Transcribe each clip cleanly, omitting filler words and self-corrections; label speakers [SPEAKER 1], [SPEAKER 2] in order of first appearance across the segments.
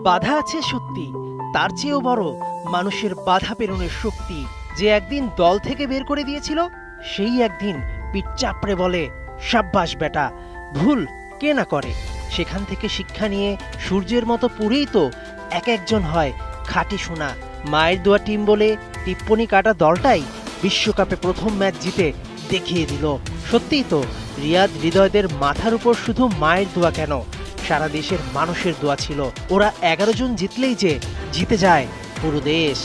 [SPEAKER 1] বাধা আছে সত্যি, তার চেয়েও বড় মানুষের বাধা পেরোনোর শক্তি। যে একদিন দল থেকে বের করে দিয়েছিল, সেই একদিন পিঠ চাপড়ে বলে, সাব্বাস বেটা, ভুল কে না করে। সেখান থেকে শিক্ষা নিয়ে সূর্যের মতো পুরেই তো এক একজন হয় খাঁটি সোনা। মায়ের দোয়া টিম বলে টিপ্পনি কাটা দলটাই বিশ্বকাপে প্রথম ম্যাচ জিতে দেখিয়ে দিল। সত্যিই তো, রিয়াদ হৃদয়দের মাথার উপর শুধু মায়ের দোয়া কেন, সারা দেশের মানুষের দোয়া ছিল। ওরা 11 জন জিতলেই যে জিতে যায় পুরো দেশ।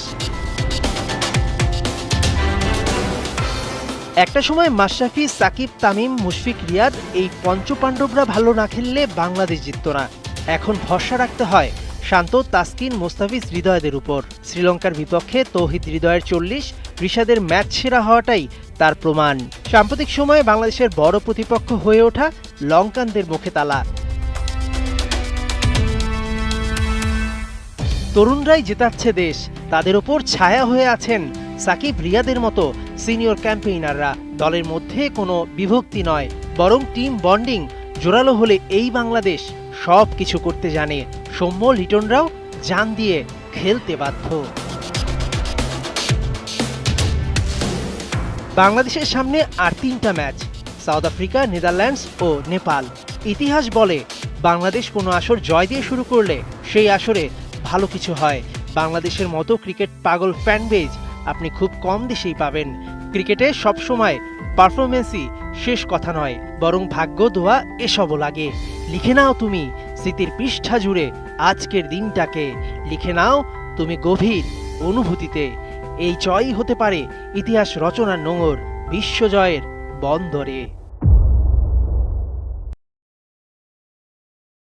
[SPEAKER 1] একটা সময় মাশরাফি, সাকিব, তামিম, মুশফিক, রিয়াদ এই পঞ্চপাণ্ডবরা ভালো না খেললে বাংলাদেশ জিতত না। এখন ভরসা রাখতে হয় শান্ত, তাসকিন, মোস্তাফিজ, হৃদয়দের উপর। শ্রীলঙ্কার বিপক্ষে তৌহিদ হৃদয়ের 40, রিশাদের ম্যাচ সেরা হওয়াটাই তার প্রমাণ। সাম্প্রতিক সময়ে বাংলাদেশের বড় প্রতিপক্ষ হয়ে ওঠা লঙ্কানদের মুখে তালা। তরুণরাই জেতাচ্ছে দেশ, তাদের ওপর ছায়া হয়ে আছেন সাকিব, রিয়াদের মতো সিনিয়র ক্যাম্পেইনাররা। দলের মধ্যে কোনো বিভক্তি নয়, বরং টিম বন্ডিং জোরালো হলে এই বাংলাদেশ সব কিছু করতে জানে। সৌম্য, লিটনরাও জান দিয়ে খেলতে বাধ্য। বাংলাদেশের সামনে আর 3টা ম্যাচ, সাউথ আফ্রিকা, নেদারল্যান্ডস ও নেপাল। ইতিহাস বলে বাংলাদেশ কোনো আসর জয় দিয়ে শুরু করলে সেই আসরে ভালো কিছু হয়। বাংলাদেশের মতো ক্রিকেট পাগল ফ্যান বেজ আপনি খুব কম দেশেই পাবেন। ক্রিকেটে সবসময় পারফরমেন্সই শেষ কথা নয়, বরং ভাগ্য, দোয়া এসবও লাগে। লিখে নাও তুমি স্মৃতির পৃষ্ঠা জুড়ে আজকের দিনটাকে, লিখে নাও তুমি গভীর অনুভূতিতে। এই জয়ই হতে পারে ইতিহাস রচনার নোঙর, বিশ্বজয়ের বন্দরে।